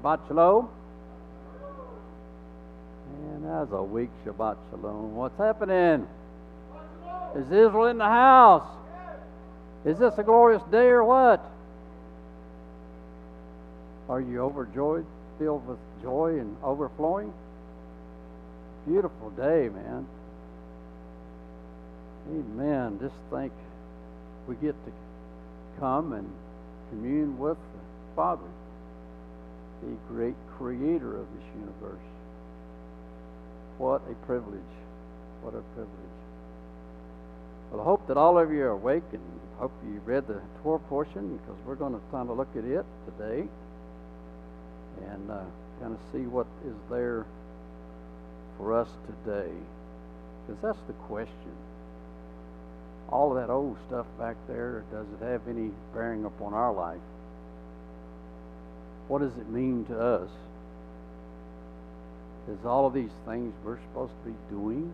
Shabbat Shalom. And that's a weak Shabbat Shalom. What's happening? Is Israel in the house? Is this a glorious day or what? Are you overjoyed, filled with joy and overflowing? Beautiful day, man. Amen. Just think we get to come and commune with the Father, the great creator of this universe. What a privilege. What a privilege. Well, I hope that all of you are awake and hope you read the Torah portion, because we're going to kind of look at it today and kind of see what is there for us today. Because that's the question. All of that old stuff back there, does it have any bearing upon our life? What does it mean to us? Is all of these things we're supposed to be doing?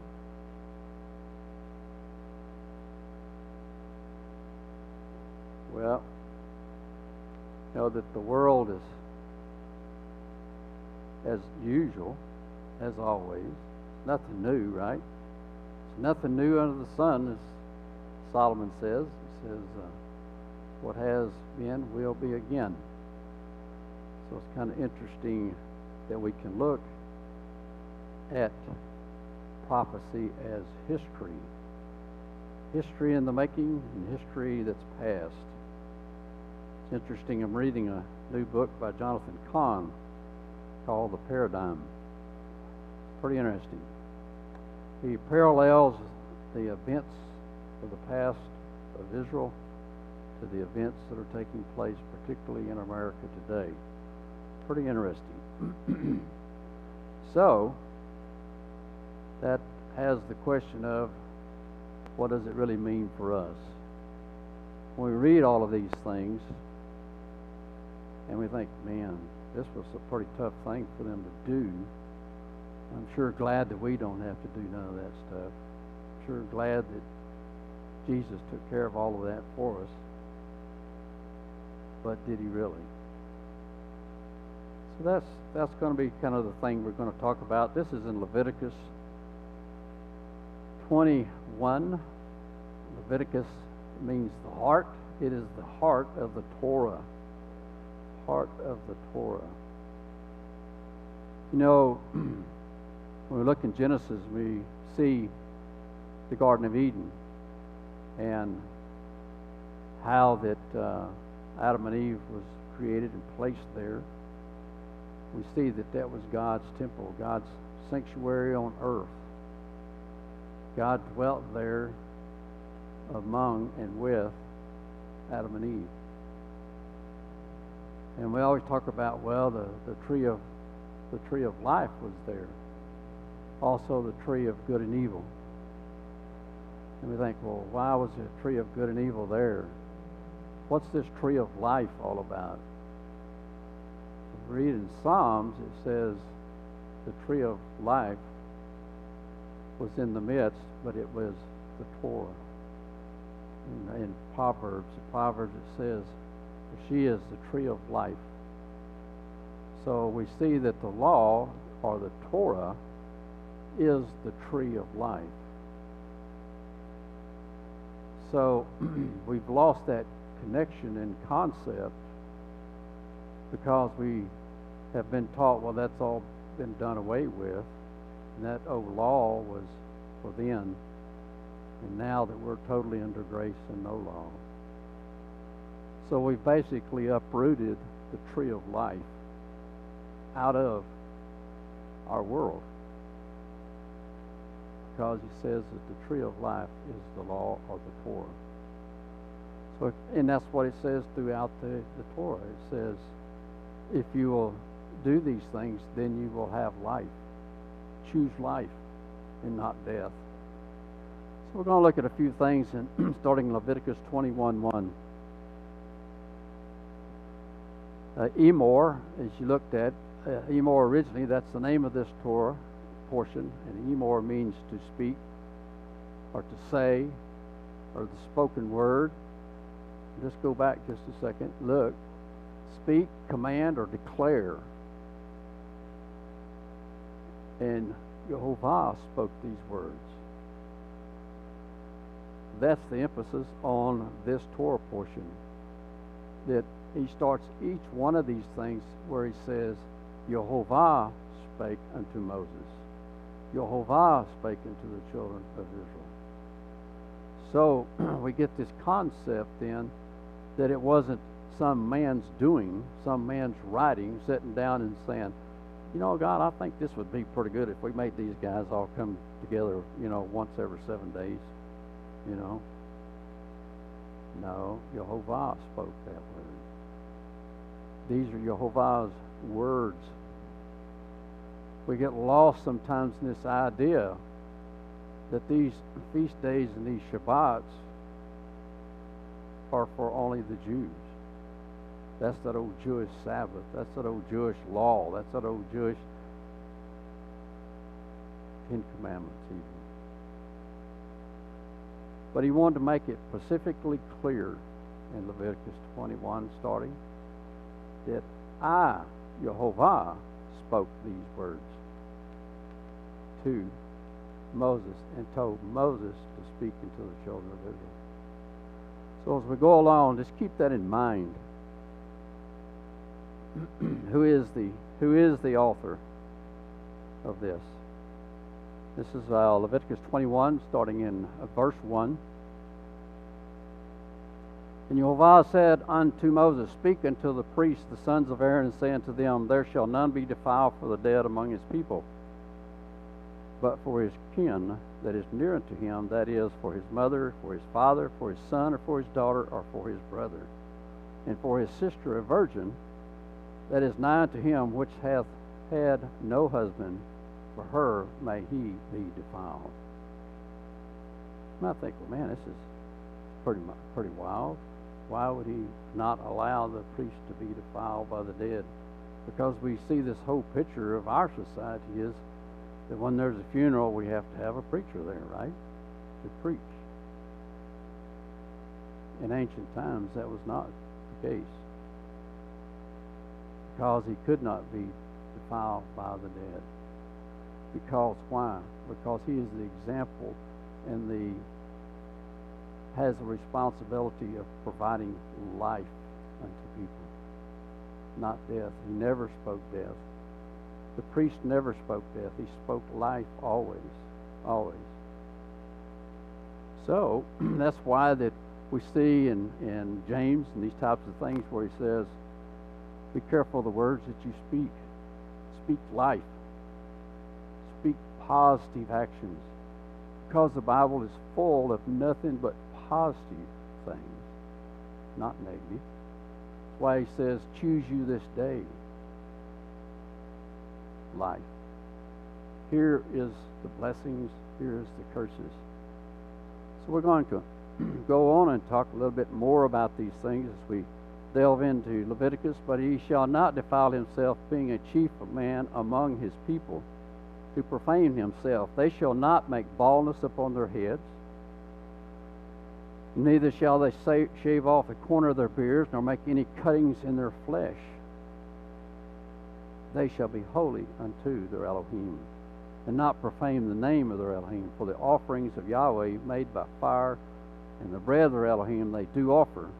Well, you know that the world is as usual, as always. Nothing new, right? There's nothing new under the sun, as Solomon says. He says, what has been will be again. So it's kind of interesting that we can look at prophecy as history. History in the making and history that's past. It's interesting, I'm reading a new book by Jonathan Cahn called The Paradigm. Pretty interesting. He parallels the events of the past of Israel to the events that are taking place, particularly in America today. Pretty interesting. So, that has the question of, what does it really mean for us? When we read all of these things, and we think, man, this was a pretty tough thing for them to do. I'm sure glad that we don't have to do none of that stuff. I'm sure glad that Jesus took care of all of that for us. But did he really? So that's going to be kind of the thing we're going to talk about. This is in Leviticus 21. Leviticus means the heart. It is the heart of the Torah. Heart of the Torah. You know, when we look in Genesis, we see the Garden of Eden and how that Adam and Eve was created and placed there. We see that that was God's temple, God's sanctuary on earth. God dwelt there among and with Adam and Eve. And we always talk about, well, the tree of life was there. Also the tree of good and evil. And we think, well, why was the tree of good and evil there? What's this tree of life all about? If we read in Psalms, it says the tree of life was in the midst, but it was the Torah. In Proverbs it says, she is the tree of life. So we see that the law, or the Torah, is the tree of life. So we've lost that connection and concept because we have been taught, well, that's all been done away with, and that old law was for then, and now that we're totally under grace and no law. So we've basically uprooted the tree of life out of our world, because he says that the tree of life is the law of the Torah. So, and that's what it says throughout the Torah. It says, if you will do these things, then you will have life. Choose life and not death. So we're going to look at a few things, and starting in Leviticus 21:1. Emor, as you looked at, Emor originally, that's the name of this Torah portion, and Emor means to speak, or to say, or the spoken word. Just go back just a second. Look, speak, command, or declare. And Jehovah spoke these words. That's the emphasis on this Torah portion. That he starts each one of these things where he says, Jehovah spake unto Moses. Jehovah spake unto the children of Israel. So we get this concept then that it wasn't some man's doing, some man's writing, sitting down and saying, you know, God, I think this would be pretty good if we made these guys all come together, once every 7 days, No, Jehovah spoke that word. These are Jehovah's words. We get lost sometimes in this idea that these feast days and these Shabbats are for only the Jews. That's that old Jewish Sabbath. That's that old Jewish law. That's that old Jewish Ten Commandments even. But he wanted to make it specifically clear in Leviticus 21 starting that I, Jehovah, spoke these words to Moses and told Moses to speak unto the children of Israel. So as we go along, just keep that in mind. Who is the author of this? This is Leviticus 21, starting in verse 1. And Jehovah said unto Moses, Speak unto the priests, the sons of Aaron, and say unto them, There shall none be defiled for the dead among his people, but for his kin that is near unto him, that is, for his mother, for his father, for his son, or for his daughter, or for his brother, and for his sister a virgin, that is nigh unto him, which hath had no husband, for her may he be defiled. And I think, well, man, this is pretty wild. Why would he not allow the priest to be defiled by the dead? Because we see this whole picture of our society is that when there's a funeral, we have to have a preacher there, right? To preach. In ancient times, that was not the case. Because he could not be defiled by the dead. Because why? Because he is the example and has the responsibility of providing life unto people, not death. He never spoke death. The priest never spoke death. He spoke life always, always. So that's why that we see in James and these types of things where he says, be careful of the words that you speak. Speak life. Speak positive actions. Because the Bible is full of nothing but positive things, not negative. That's why he says, choose you this day life. Here is the blessings, here is the curses. So we're going to go on and talk a little bit more about these things as we delve into Leviticus. But he shall not defile himself, being a chief man among his people, to profane himself. They shall not make baldness upon their heads, neither shall they shave off a corner of their beards, nor make any cuttings in their flesh. They shall be holy unto their Elohim, and not profane the name of their Elohim. For the offerings of Yahweh made by fire, and the bread of their Elohim they do offer.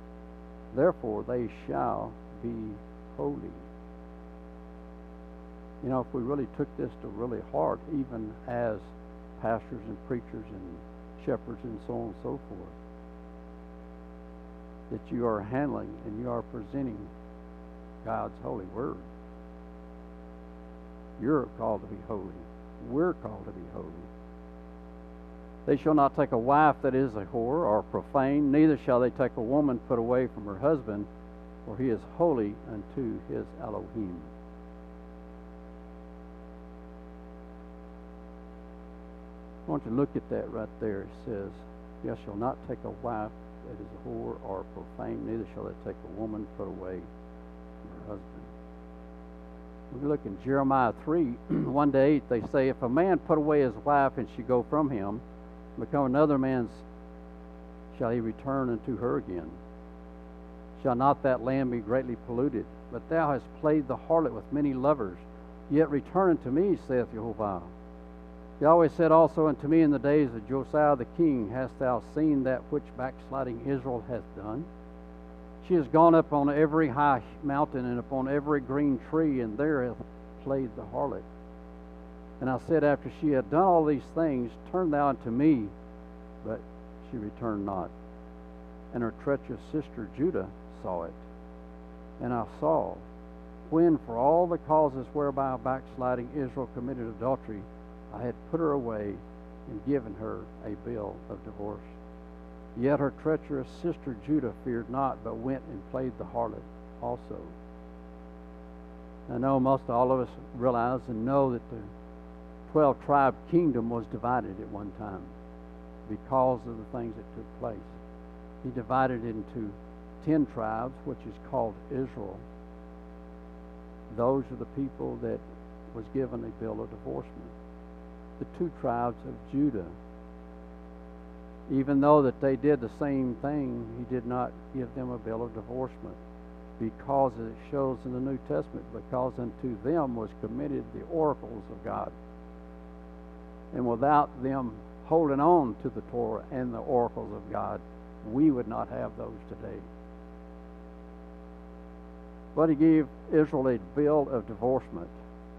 Therefore they shall be holy. You know, if we really took this to really heart, even as pastors and preachers and shepherds and so on and so forth, that you are handling and you are presenting God's holy word. You're called to be holy. We're called to be holy. They shall not take a wife that is a whore or profane, neither shall they take a woman put away from her husband, for he is holy unto his Elohim. I want you to look at that right there. It says, Thou shalt not take a wife that is a whore or profane, neither shall they take a woman put away from her husband. We look in Jeremiah 3, 1 to 8, they say, If a man put away his wife and she go from him, become another man's, shall he return unto her again? Shall not that land be greatly polluted? But thou hast played the harlot with many lovers. Yet return unto me, saith Jehovah. Yahweh said also unto me in the days of Josiah the king, Hast thou seen that which backsliding Israel hath done? She has gone up on every high mountain and upon every green tree, and there hath played the harlot. And I said, after she had done all these things, Turn thou unto me. But she returned not. And her treacherous sister Judah saw it. And I saw, when for all the causes whereby backsliding Israel committed adultery, I had put her away and given her a bill of divorce. Yet her treacherous sister Judah feared not, but went and played the harlot also. I know most all of us realize and know that the 12-tribe kingdom was divided at one time because of the things that took place. He divided it into 10 tribes, which is called Israel. Those are the people that was given a bill of divorcement. The 2 tribes of Judah, even though that they did the same thing, he did not give them a bill of divorcement, because as it shows in the New Testament, because unto them was committed the oracles of God. And without them holding on to the Torah and the oracles of God, we would not have those today. But he gave Israel a bill of divorcement,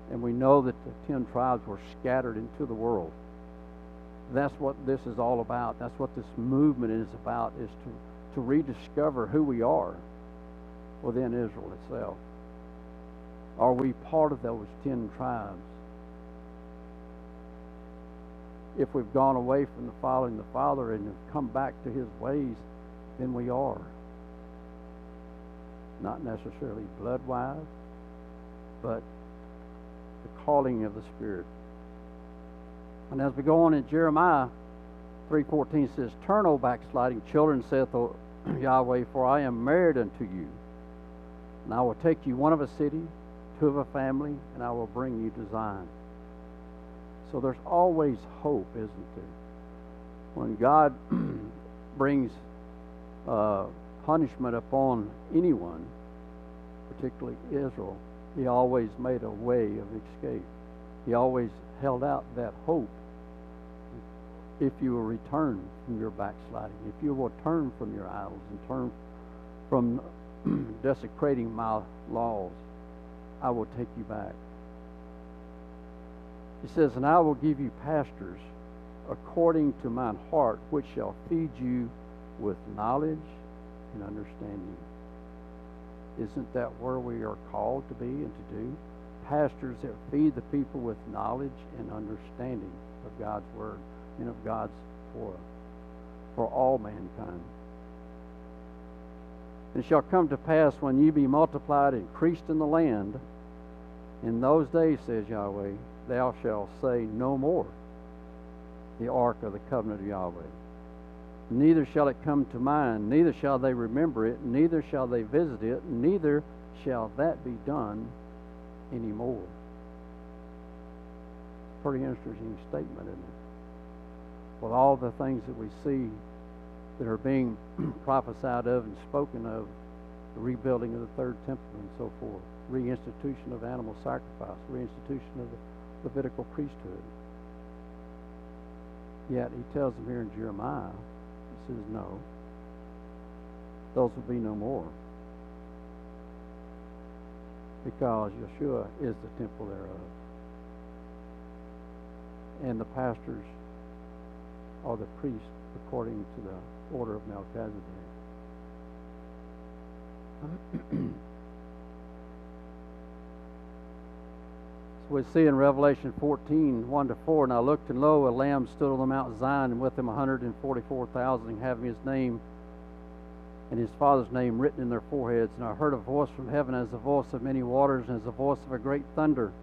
and we know that the 10 tribes were scattered into the world. That's what this is all about. That's what this movement is about, is to rediscover who we are within Israel itself. Are we part of those 10 tribes? If we've gone away from the following the Father and have come back to his ways, then we are. Not necessarily blood-wise, but the calling of the Spirit. And as we go on in Jeremiah 3:14 says, Turn, O backsliding children, saith Yahweh, for I am married unto you. And I will take you one of a city, 2 of a family, and I will bring you to Zion. So there's always hope, isn't there? When God brings punishment upon anyone, particularly Israel, he always made a way of escape. He always held out that hope. If you will return from your backsliding, if you will turn from your idols and turn from desecrating my laws, I will take you back. He says, And I will give you pastors according to mine heart, which shall feed you with knowledge and understanding. Isn't that where we are called to be and to do? Pastors that feed the people with knowledge and understanding of God's Word and of God's Torah for all mankind. And it shall come to pass, when ye be multiplied and increased in the land, in those days, says Yahweh, thou shalt say no more, the ark of the covenant of Yahweh. Neither shall it come to mind, neither shall they remember it, neither shall they visit it, neither shall that be done anymore. Pretty interesting statement, isn't it? With all the things that we see that are being prophesied of and spoken of, the rebuilding of the third temple and so forth, reinstitution of animal sacrifice, reinstitution of the Levitical priesthood. Yet he tells them here in Jeremiah, he says, no, those will be no more, because Yeshua is the temple thereof. And the pastors are the priests according to the order of Melchizedek. So we see in Revelation 14, 1-4, And I looked, and lo, a Lamb stood on the Mount Zion, and with him 144,000, having his name and his Father's name written in their foreheads. And I heard a voice from heaven as the voice of many waters, and as the voice of a great thunder.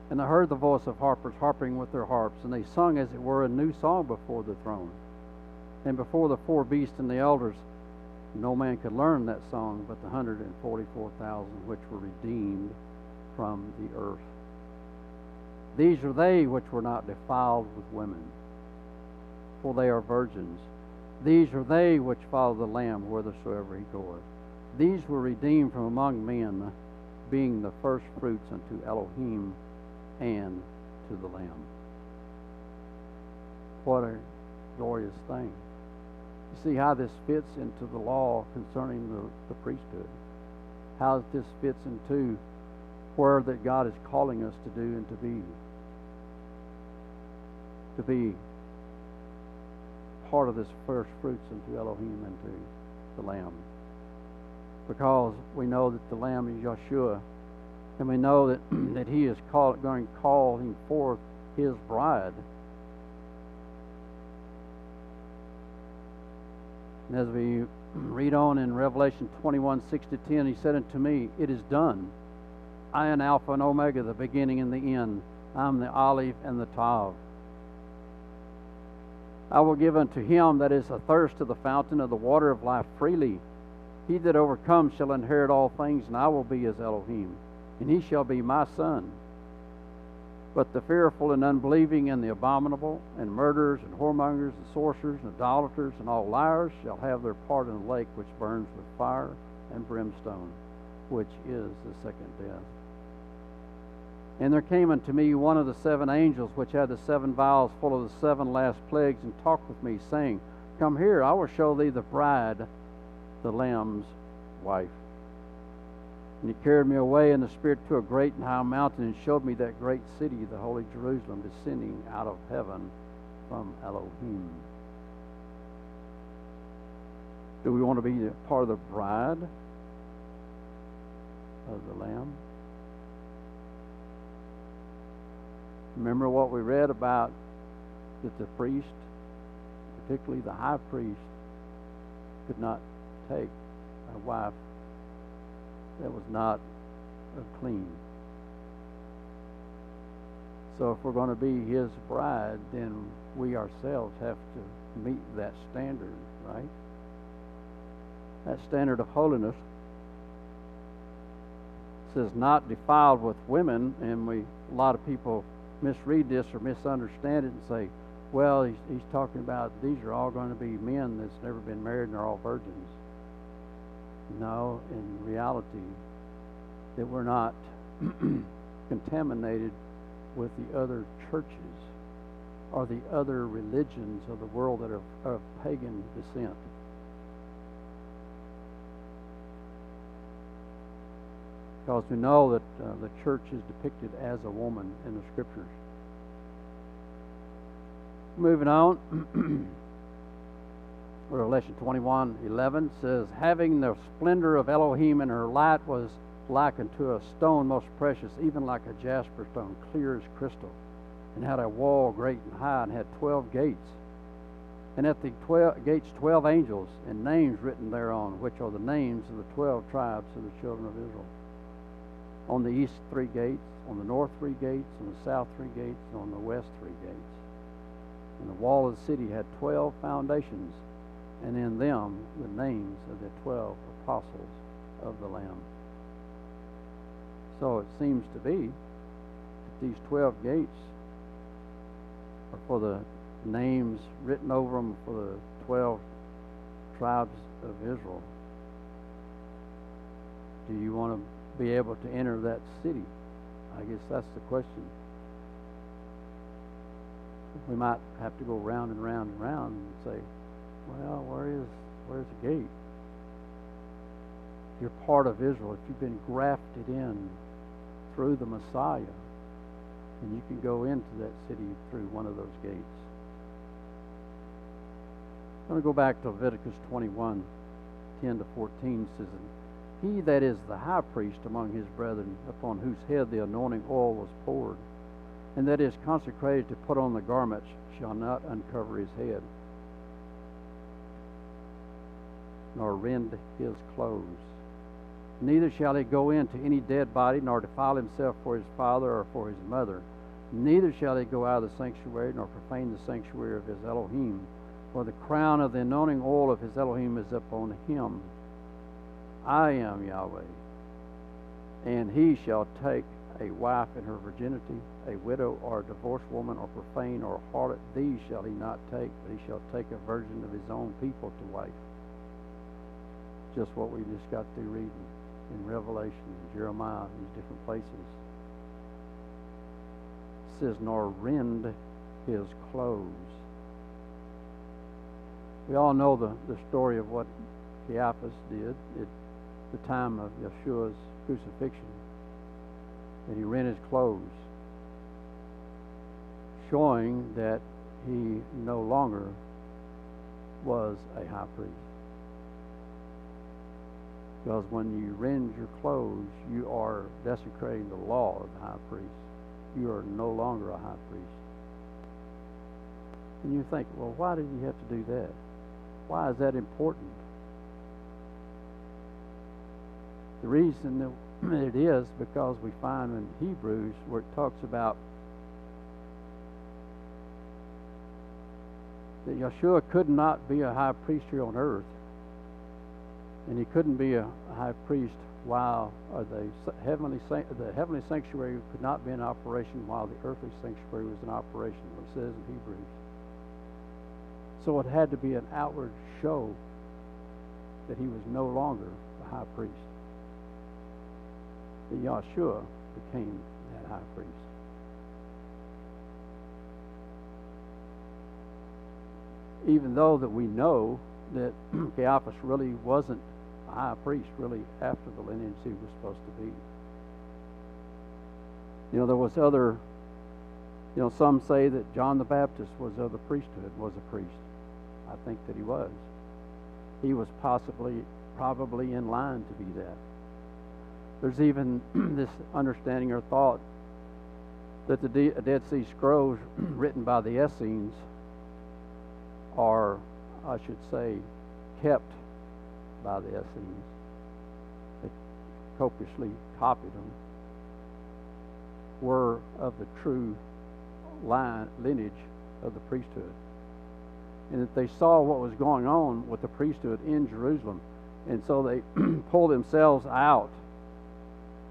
And I heard the voice of harpers harping with their harps, and they sung, as it were, a new song before the throne, and before the 4 beasts and the elders. No man could learn that song but the 144,000 which were redeemed from the earth. These are they which were not defiled with women, for they are virgins. These are they which follow the Lamb whithersoever he goeth. These were redeemed from among men, being the first fruits unto Elohim and to the Lamb. What a glorious thing. You see how this fits into the law concerning the priesthood. How this fits into where that God is calling us to do and to be part of this first fruits unto Elohim and to the Lamb. Because we know that the Lamb is Yeshua, and we know that, that He is going to call forth His bride. And as we read on in Revelation 21:6-10, He said unto me, It is done. I am Alpha and Omega, the beginning and the end. I am the Aleph and the Tav. I will give unto him that is athirst of the fountain of the water of life freely. He that overcomes shall inherit all things, and I will be his Elohim, and he shall be my son. But the fearful and unbelieving and the abominable and murderers and whoremongers and sorcerers and idolaters and all liars shall have their part in the lake which burns with fire and brimstone, which is the second death. And there came unto me one of the seven angels which had the seven vials full of the seven last plagues, and talked with me, saying, Come here, I will show thee the bride, the Lamb's wife. And he carried me away in the Spirit to a great and high mountain, and showed me that great city, the holy Jerusalem, descending out of heaven from Elohim. Do we want to be part of the bride of the Lamb? Remember what we read about, that the priest, particularly the high priest, could not take a wife that was not clean. So if we're going to be his bride, then we ourselves have to meet that standard, right? That standard of holiness. It says not defiled with women, and a lot of people misread this or misunderstand it and say, well, he's talking about these are all going to be men that's never been married and they're all virgins. No, in reality, that we're not contaminated with the other churches or the other religions of the world that are of pagan descent. Because we know that the church is depicted as a woman in the Scriptures. Moving on, Revelation 21:11 says, Having the splendor of Elohim, and her light was like unto a stone most precious, even like a jasper stone, clear as crystal, and had a wall great and high, and had 12 gates. And at the gates 12 angels, and names written thereon, which are the names of the 12 tribes of the children of Israel. On the east 3 gates, on the north 3 gates, on the south 3 gates, and on the west 3 gates. And the wall of the city had 12 foundations, and in them the names of the 12 apostles of the Lamb. So it seems to be that these 12 gates are for the names written over them for the 12 tribes of Israel. Do you want to be able to enter that city? I guess that's the question. We might have to go round and round and round and say, well, where's the gate? You're part of Israel. If you've been grafted in through the Messiah, then you can go into that city through one of those gates. I'm going to go back to Leviticus 21:10-14. Says, He that is the high priest among his brethren, upon whose head the anointing oil was poured, and that is consecrated to put on the garments, shall not uncover his head, nor rend his clothes. Neither shall he go into any dead body, nor defile himself for his father or for his mother. Neither shall he go out of the sanctuary, nor profane the sanctuary of his Elohim. For the crown of the anointing oil of his Elohim is upon him. I am Yahweh. And he shall take a wife in her virginity, a widow or a divorced woman, or profane or harlot. These shall he not take, but he shall take a virgin of his own people to wife. Just what we just got through reading in Revelation, Jeremiah, these different places. says, nor rend his clothes. We all know the story of what Caiaphas did at the time of Yeshua's crucifixion, that he rent his clothes, showing that he no longer was a high priest. Because when you rend your clothes, you are desecrating the law of the high priest. You are no longer a high priest. And you think, well, why did he have to do that? Why is that important? The reason that it is because we find in Hebrews where it talks about that Yeshua could not be a high priest here on earth, and he couldn't be a high priest while the heavenly sanctuary could not be in operation while the earthly sanctuary was in operation, what it says in Hebrews. So it had to be an outward show that he was no longer the high priest. That Yeshua became that high priest. Even though that we know that Caiaphas really wasn't a high priest, really after the lineage he was supposed to be. You know, there was other, some say that John the Baptist was of the priesthood, was a priest. I think that he was. He was probably in line to be that. There's even this understanding or thought that the Dead Sea Scrolls written by the Essenes are, I should say, kept by the Essenes. They copiously copied them, were of the true lineage of the priesthood. And that they saw what was going on with the priesthood in Jerusalem. And so they pulled themselves out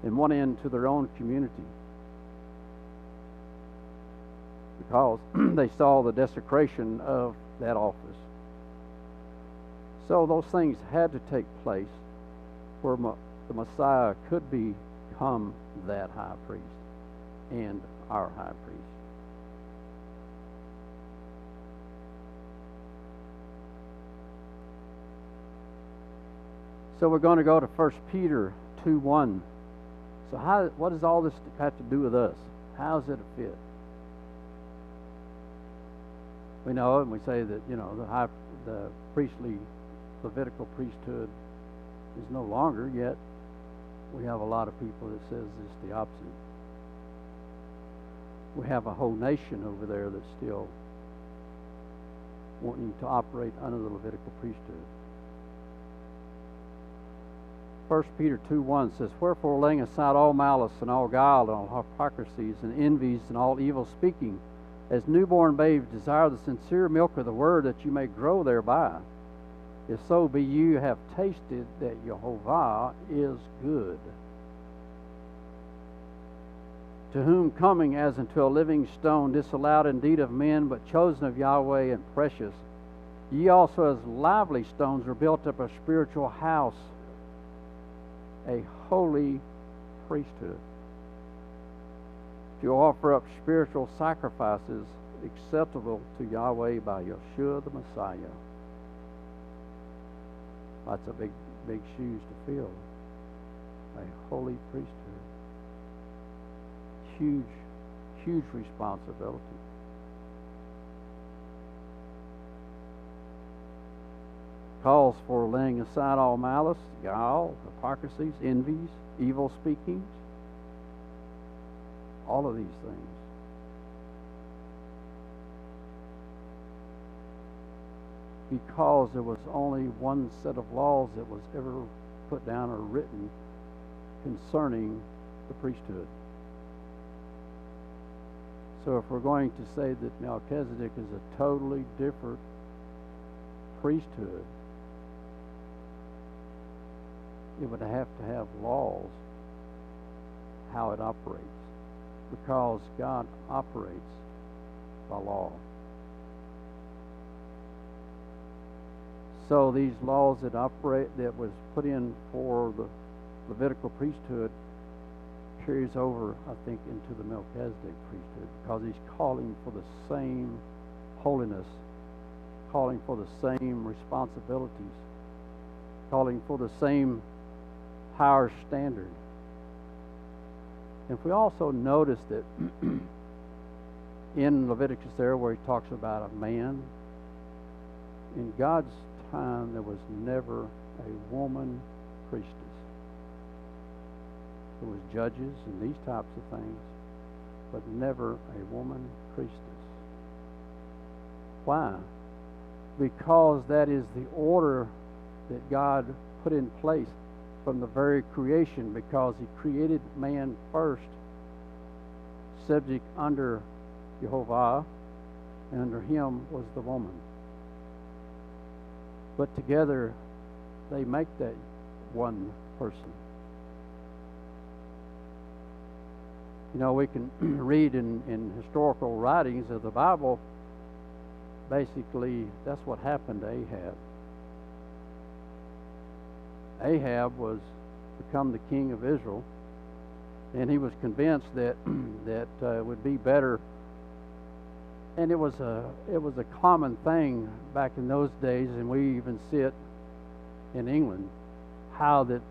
and went into their own community because they saw the desecration of that office. So those things had to take place where the Messiah could become that high priest and our high priest. So we're going to go to 1 Peter 2:1. So what does all this have to do with us? How does it fit? We know, and we say that the priestly Levitical priesthood is no longer. Yet we have a lot of people that says it's the opposite. We have a whole nation over there that's still wanting to operate under the Levitical priesthood. 1 Peter 2:1 says, "Wherefore, laying aside all malice and all guile and all hypocrisies and envies and all evil speaking, as newborn babes desire the sincere milk of the word, that you may grow thereby. If so be you have tasted that Jehovah is good. To whom coming as unto a living stone, disallowed indeed of men, but chosen of Yahweh and precious, ye also as lively stones are built up a spiritual house, a holy priesthood, to offer up spiritual sacrifices acceptable to Yahweh by Yeshua the Messiah." That's a big shoes to fill. A holy priesthood. Huge responsibility. Calls for laying aside all malice, guile, hypocrisies, envies, evil speakings, all of these things. Because there was only one set of laws that was ever put down or written concerning the priesthood. So if we're going to say that Melchizedek is a totally different priesthood, it would have to have laws how it operates, because God operates by law. So these laws that was put in for the Levitical priesthood carries over, I think, into the Melchizedek priesthood, because he's calling for the same holiness, calling for the same responsibilities, calling for the same higher standard. If we also notice that in Leviticus there, where he talks about a man, in God's time there was never a woman priestess. There was judges and these types of things, but never a woman priestess. Why? Because that is the order that God put in place from the very creation, because he created man first, subject under Jehovah, and under him was the woman. But together they make that one person. You know, we can read in historical writings of the Bible, basically that's what happened to Ahab. Ahab was become the king of Israel, and he was convinced that it would be better. And it was a common thing back in those days, and we even see it in England, how that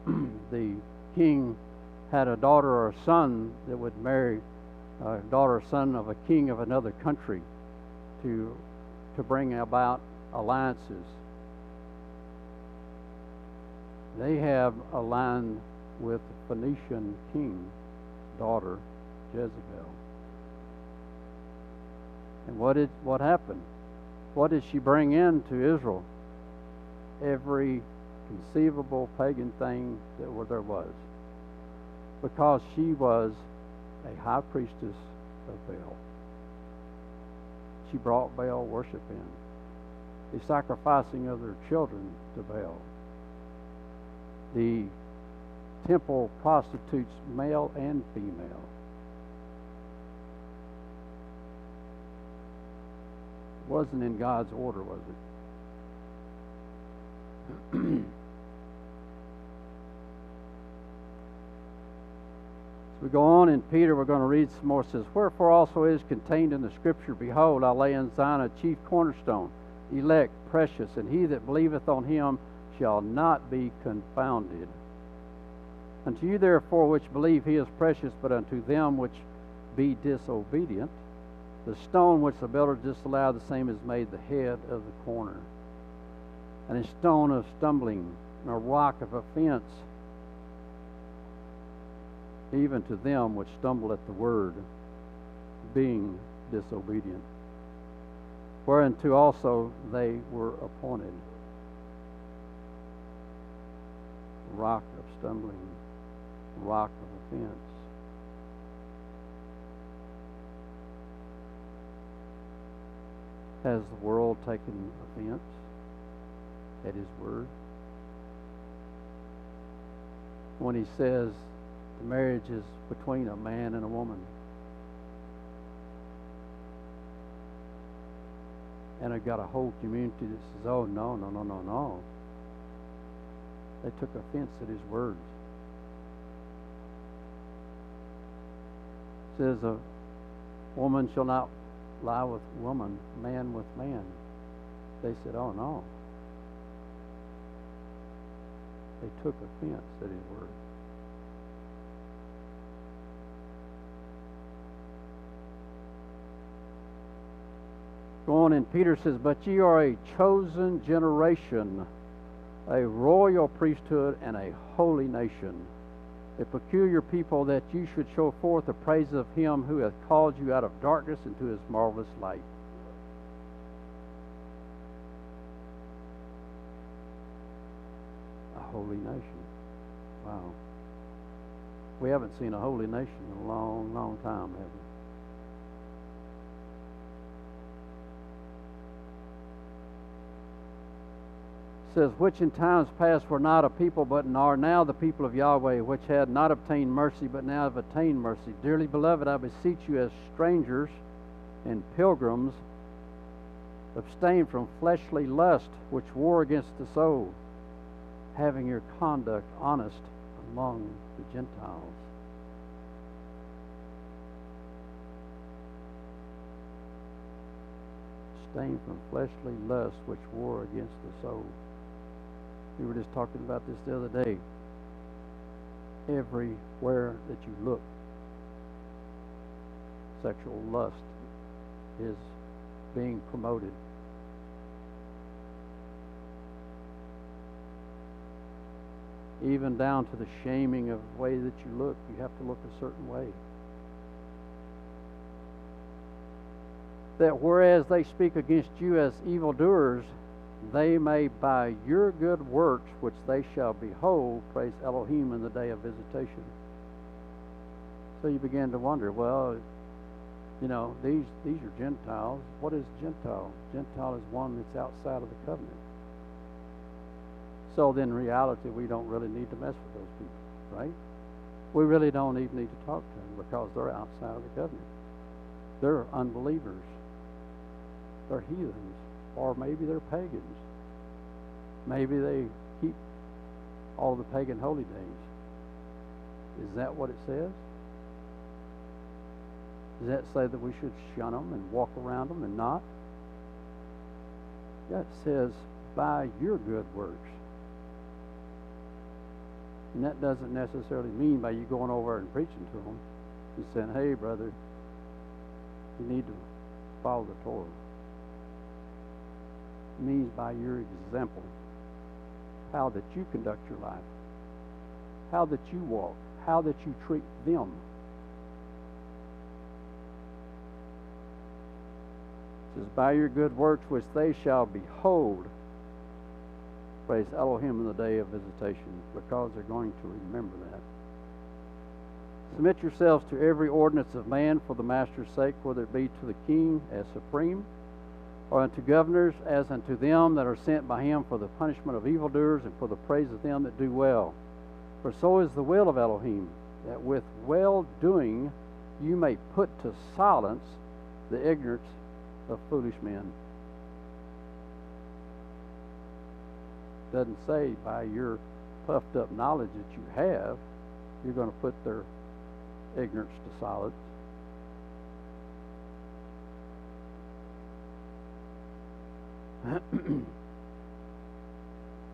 the king had a daughter or a son that would marry a daughter or son of a king of another country to bring about alliances. They have aligned with the Phoenician king's daughter, Jezebel. And what happened? What did she bring into Israel? Every conceivable pagan thing that there was. Because she was a high priestess of Baal. She brought Baal worship in. The sacrificing of their children to Baal. The temple prostitutes, male and female. It wasn't in God's order, was it? As we go on in Peter, we're going to read some more. It says, "Wherefore also is contained in the Scripture, Behold, I lay in Zion a chief cornerstone, elect, precious, and he that believeth on him shall not be confounded. Unto you therefore which believe he is precious, but unto them which be disobedient, the stone which the builder disallowed, the same is made the head of the corner, and a stone of stumbling, and a rock of offense, even to them which stumble at the word, being disobedient. Whereunto also they were appointed. Rock of stumbling, rock of offense." Has the world taken offense at his word? When he says the marriage is between a man and a woman. And I've got a whole community that says, oh, no. They took offense at his words. It says a woman shall not lie with woman, man with man. They said, oh no. They took offense at his word. Go on, and Peter says, "But ye are a chosen generation, a royal priesthood, and a holy nation, a peculiar people, that you should show forth the praise of him who hath called you out of darkness into his marvelous light." A holy nation. Wow. We haven't seen a holy nation in a long, long time, have we? Says, "Which in times past were not a people, but are now the people of Yahweh, which had not obtained mercy, but now have attained mercy. Dearly beloved, I beseech you as strangers and pilgrims, abstain from fleshly lust, which war against the soul, having your conduct honest among the Gentiles." abstain from fleshly lusts which war against the soul. We were just talking about this the other day. Everywhere that you look, sexual lust is being promoted. Even down to the shaming of the way that you look. You have to look a certain way. That whereas they speak against you as evildoers, they may by your good works, which they shall behold, praise Elohim in the day of visitation. So you begin to wonder, well, you know, these are Gentiles. What is Gentile? Gentile is one that's outside of the covenant. So then in reality, we don't really need to mess with those people, right? We really don't even need to talk to them because they're outside of the covenant. They're unbelievers. They're heathens. Or maybe they're pagans. Maybe they keep all the pagan holy days. Is that what it says? Does that say that we should shun them and walk around them and not? Yeah, it says, by your good works. And that doesn't necessarily mean by you going over and preaching to them and saying, hey, brother, you need to follow the Torah. It means by your example, how that you conduct your life, how that you walk, how that you treat them. It says, by your good works which they shall behold, praise Elohim in the day of visitation, because they're going to remember that. Submit yourselves to every ordinance of man for the master's sake, whether it be to the king as supreme, or unto governors as unto them that are sent by him for the punishment of evildoers and for the praise of them that do well. For so is the will of Elohim, that with well-doing you may put to silence the ignorance of foolish men. Doesn't say by your puffed up knowledge that you have, you're going to put their ignorance to silence.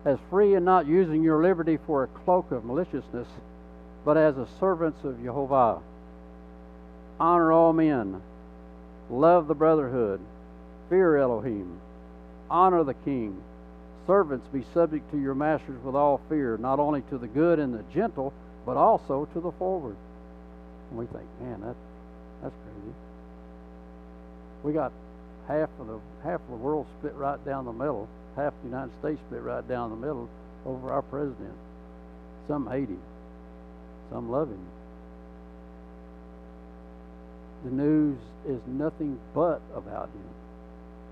As free and not using your liberty for a cloak of maliciousness, but as the servants of Jehovah. Honor all men. Love the brotherhood. Fear Elohim. Honor the king. Servants, be subject to your masters with all fear, not only to the good and the gentle, but also to the forward. And we think, man, that's crazy. We got half of the world split right down the middle. Half the United States split right down the middle over our president. Some hate him. Some love him. The news is nothing but about him.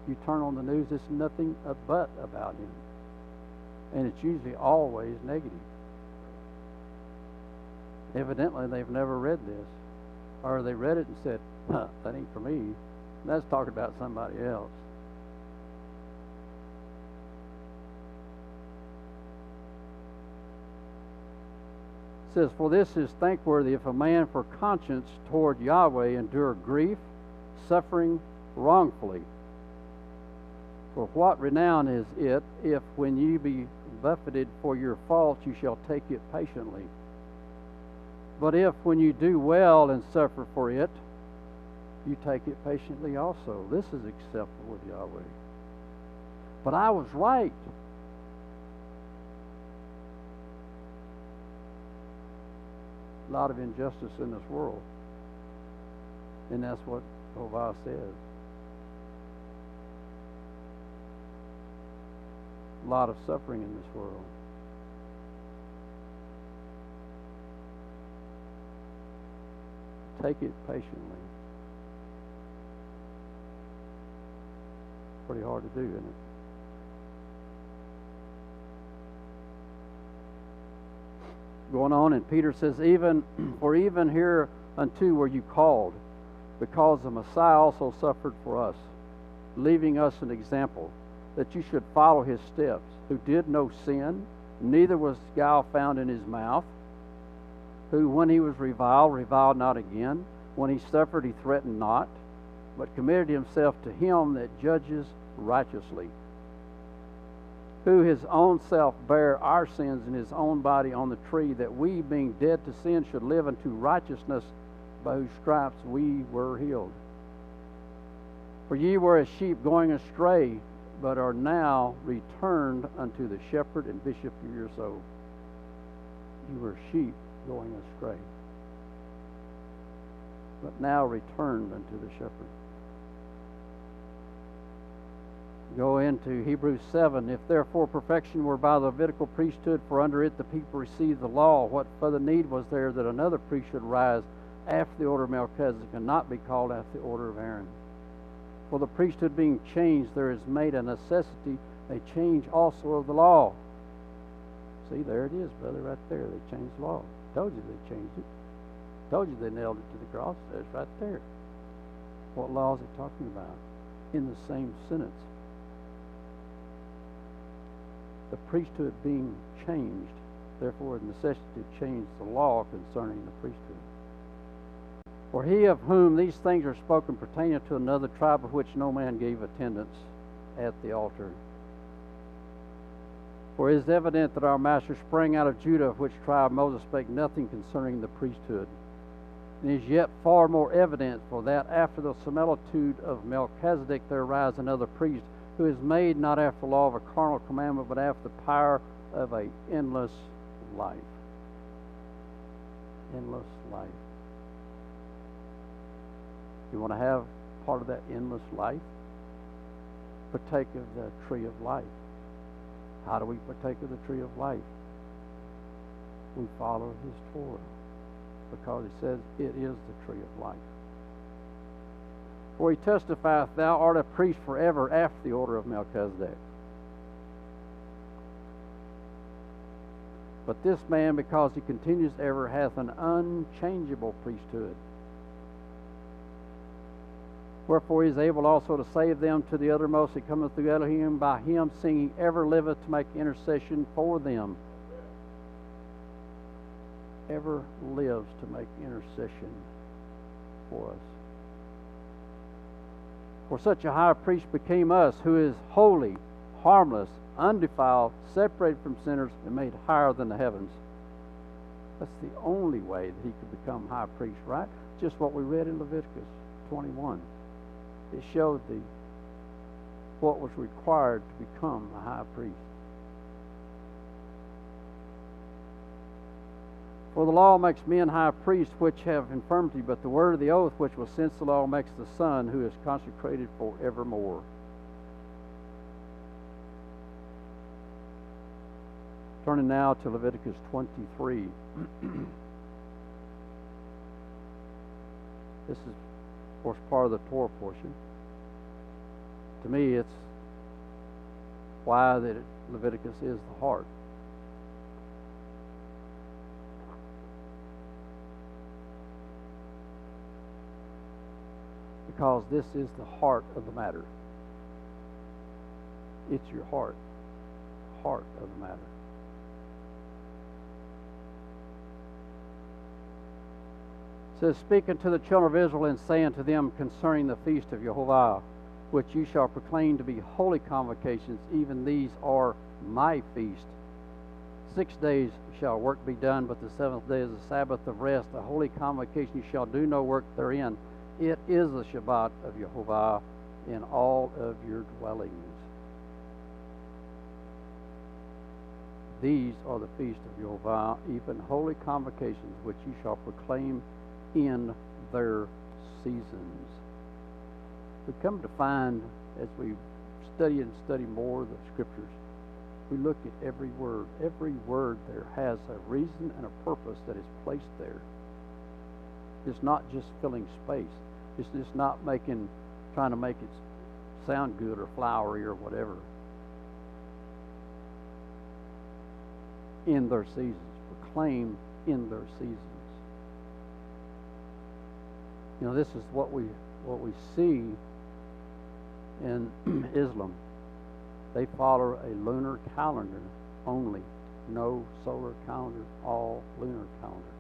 You turn on the news, it's nothing but about him. And it's usually always negative. Evidently, they've never read this. Or they read it and said, that ain't for me. That's talking about somebody else. It says, for this is thankworthy if a man for conscience toward Yahweh endure grief, suffering wrongfully. For what renown is it, if when ye be buffeted for your fault, you shall take it patiently? But if when you do well and suffer for it, you take it patiently also. This is acceptable with Yahweh. But I was right. A lot of injustice in this world. And that's what Jehovah says. A lot of suffering in this world. Take it patiently. Pretty hard to do, isn't it? Going on, and Peter says, even here unto were you called, because the Messiah also suffered for us, leaving us an example, that you should follow his steps, who did no sin, neither was guile found in his mouth, who when he was reviled not again, when he suffered he threatened not, but committed himself to him that judges righteously, who his own self bare our sins in his own body on the tree, that we, being dead to sin, should live unto righteousness, by whose stripes we were healed. For ye were as sheep going astray, but are now returned unto the shepherd and bishop of your soul. You were sheep going astray, but now returned unto the shepherd. Go into Hebrews 7. If therefore perfection were by the Levitical priesthood, for under it the people received the law, what further need was there that another priest should rise after the order of Melchizedek, and not be called after the order of Aaron? For the priesthood being changed, there is made a necessity, a change also of the law. See, there it is, brother, right there. They changed the law. Told you they changed it. Told you they nailed it to the cross. There's right there. What law is it talking about? In the same sentence. The priesthood being changed, therefore a necessity to change the law concerning the priesthood. For he of whom these things are spoken pertaineth to another tribe, of which no man gave attendance at the altar. For it is evident that our master sprang out of Judah, of which tribe Moses spake nothing concerning the priesthood. And it is yet far more evident, for that after the similitude of Melchizedek there arise another priest, who is made not after the law of a carnal commandment, but after the power of an endless life. Endless life. You want to have part of that endless life? Partake of the tree of life. How do we partake of the tree of life? We follow his Torah, because he says it is the tree of life. For he testifieth, thou art a priest forever after the order of Melchizedek. But this man, because he continues ever, hath an unchangeable priesthood. Wherefore he is able also to save them to the uttermost that cometh through Elohim, by him, seeing he ever liveth to make intercession for them. Ever lives to make intercession for us. For such a high priest became us, who is holy, harmless, undefiled, separated from sinners, and made higher than the heavens. That's the only way that he could become high priest, right? Just what we read in Leviticus 21. It showed what was required to become a high priest. For the law makes men high priests which have infirmity, but the word of the oath which was since the law makes the Son, who is consecrated forevermore. Turning now to Leviticus 23. This is, of course, part of the Torah portion. To me, it's why that Leviticus is the heart. Because this is the heart of the matter. It's your heart of the matter. It says, speak unto the children of Israel, and say unto them concerning the feast of Jehovah, which you shall proclaim to be holy convocations, even these are my feast. 6 days shall work be done, but the seventh day is the Sabbath of rest, a holy convocation. You shall do no work therein. It is the Shabbat of Jehovah in all of your dwellings. These are the feast of Jehovah, even holy convocations, which you shall proclaim in their seasons. We come to find, as we study and study more of the Scriptures, we look at every word. Every word there has a reason and a purpose that is placed there. It's not just filling space. It's just not trying to make it sound good or flowery or whatever. In their seasons. Proclaim in their seasons. You know, this is what we see in Islam. They follow a lunar calendar only. No solar calendar, all lunar calendar.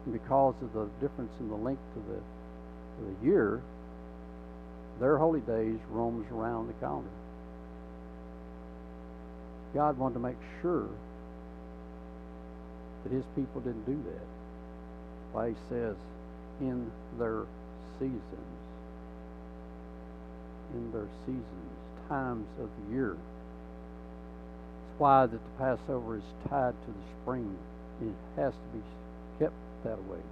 And because of the difference in the length of the year, their holy days roams around the calendar. God wanted to make sure that his people didn't do that. That's why he says, in their seasons. In their seasons, times of the year. That's why that the Passover is tied to the spring. It has to be kept that way.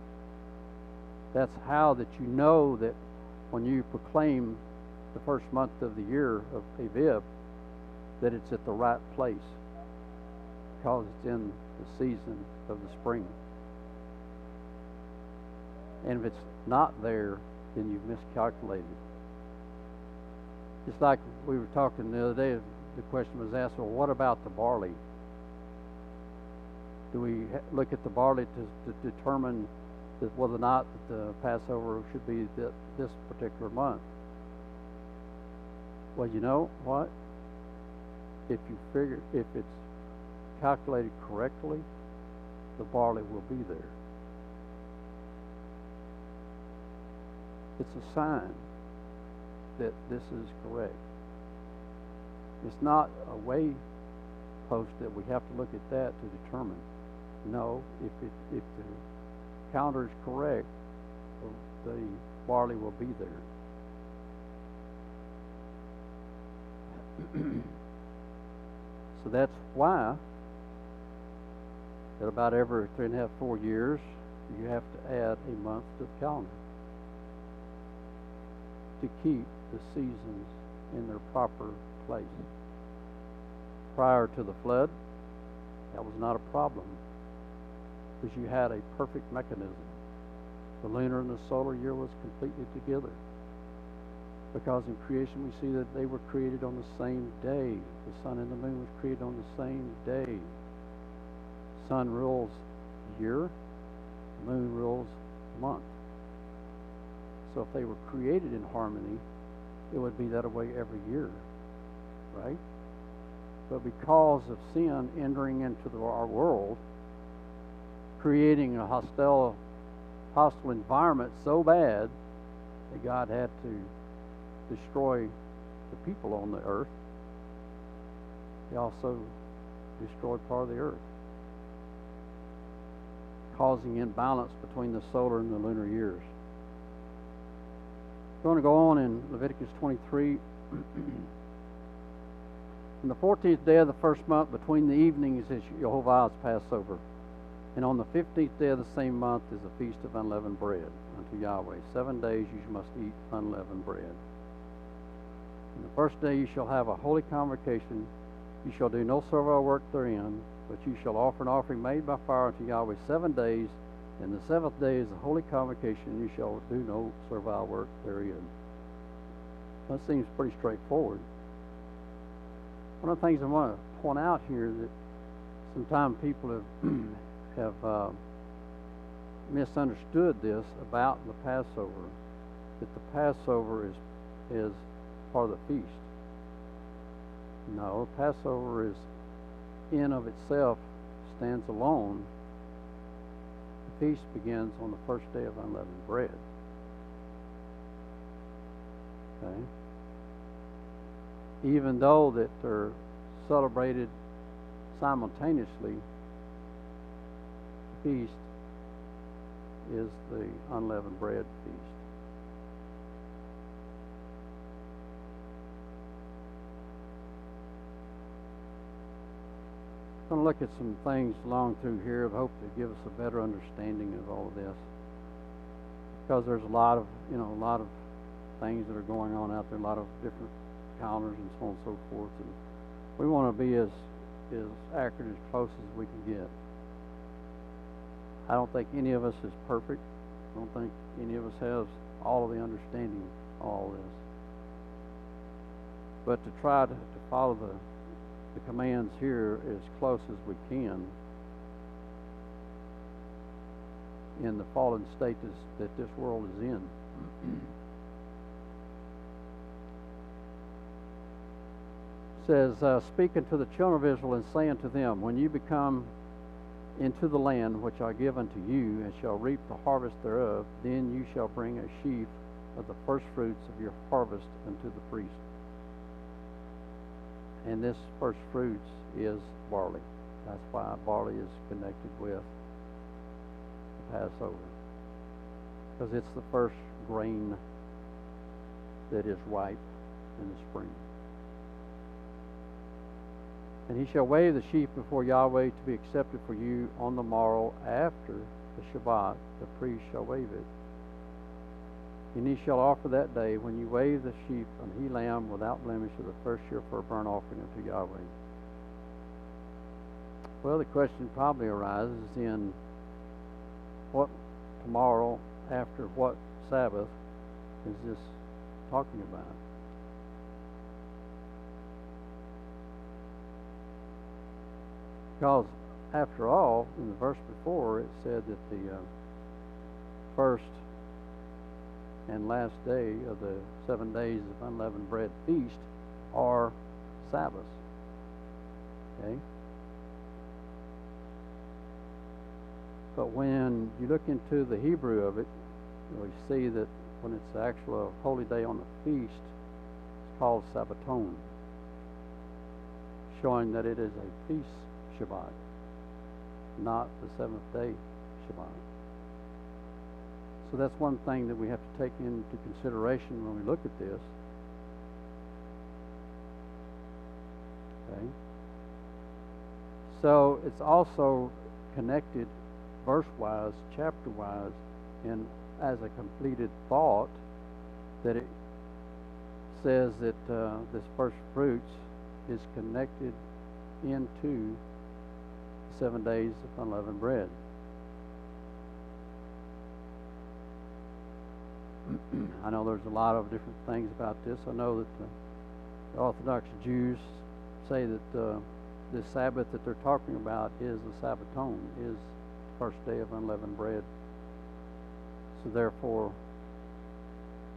That's how that you know that when you proclaim the first month of the year of Aviv, that it's at the right place, because it's in the season of the spring. And if it's not there, then you've miscalculated. It's like we were talking the other day, the question was asked, well, what about the barley? Do we look at the barley to determine that whether or not that the Passover should be this particular month? Well, you know what? If it's calculated correctly, the barley will be there. It's a sign that this is correct. It's not a way post that we have to look at that to determine. No, if the calendar is correct, the barley will be there. So that's why that about every 3.5, 4 years, you have to add a month to the calendar to keep the seasons in their proper place. Prior to the flood, that was not a problem, because you had a perfect mechanism. The lunar and the solar year was completely together, because in creation we see that they were created on the same day. The sun and the moon was created on the same day. Sun rules year, the moon rules month. So if they were created in harmony, it would be that way every year, right? But because of sin entering into our world, creating a hostile environment so bad that God had to destroy the people on the earth, he also destroyed part of the earth, causing imbalance between the solar and the lunar years. We're going to go on in Leviticus 23. On the 14th day of the first month, between the evenings, is Jehovah's Passover. And on the 15th day of the same month is the feast of unleavened bread unto Yahweh. 7 days you must eat unleavened bread. On the first day you shall have a holy convocation. You shall do no servile work therein, but you shall offer an offering made by fire unto Yahweh 7 days. And the seventh day is a holy convocation. You shall do no servile work therein. That seems pretty straightforward. One of the things I want to point out here that sometimes people have misunderstood this about the Passover, that the Passover is part of the feast. No, Passover is in of itself, stands alone. The feast begins on the first day of unleavened bread. Okay? Even though that they're celebrated simultaneously, the feast is the unleavened bread feast. I'm going to look at some things along through here that hope to give us a better understanding of all of this, because there's a lot of things that are going on out there, a lot of different calendars and so on and so forth, and we want to be as accurate, as close as we can get. I don't think any of us is perfect. I don't think any of us has all of the understanding of all this. But to try to follow the commands here as close as we can in the fallen state that this world is in. It says, speak unto the children of Israel and say unto them, when you become into the land which I give unto you, and shall reap the harvest thereof, then you shall bring a sheaf of the first fruits of your harvest unto the priest. And this first fruits is barley. That's why barley is connected with the Passover, because it's the first grain that is ripe in the spring. And he shall wave the sheaf before Yahweh to be accepted for you on the morrow after the Shabbat. The priest shall wave it. And ye shall offer that day, when you wave the sheep, an he lamb without blemish of the first year for a burnt offering unto Yahweh. Well, the question probably arises in what tomorrow after what Sabbath is this talking about? Because after all, in the verse before, it said that the first and last day of the 7 days of unleavened bread feast are Sabbaths. Okay? But when you look into the Hebrew of it, we see that when it's actually a holy day on the feast, it's called Sabbaton, showing that it is a feast Shabbat, not the seventh day Shabbat. So that's one thing that we have to take into consideration when we look at this. Okay. So it's also connected verse-wise, chapter-wise, and as a completed thought, that it says that this first fruits is connected into 7 days of unleavened bread. I know there's a lot of different things about this. I know that the Orthodox Jews say that this Sabbath that they're talking about is the Sabbaton, is the first day of unleavened bread. So therefore,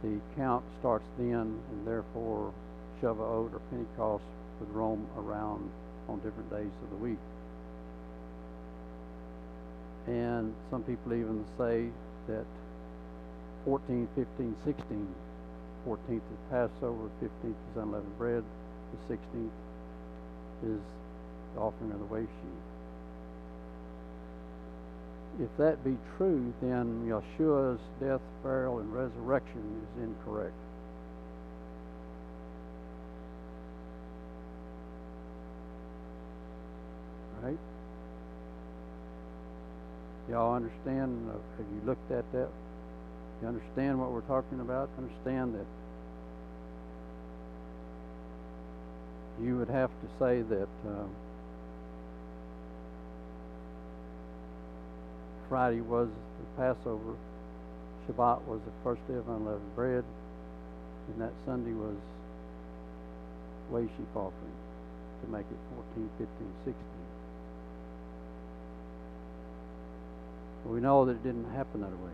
the count starts then, and therefore Shavuot or Pentecost would roam around on different days of the week. And some people even say that 14, 15, 16, 14th is Passover, 15th is unleavened bread, the 16th is the offering of the wave sheaf. If that be true, then Yeshua's death, burial, and resurrection is incorrect. Right? Y'all understand? Have you looked at that? You understand what we're talking about? Understand that you would have to say that Friday was the Passover, Shabbat was the first day of unleavened bread, and that Sunday was wave sheaf offering to make it 14, 15, 16. But we know that it didn't happen that way,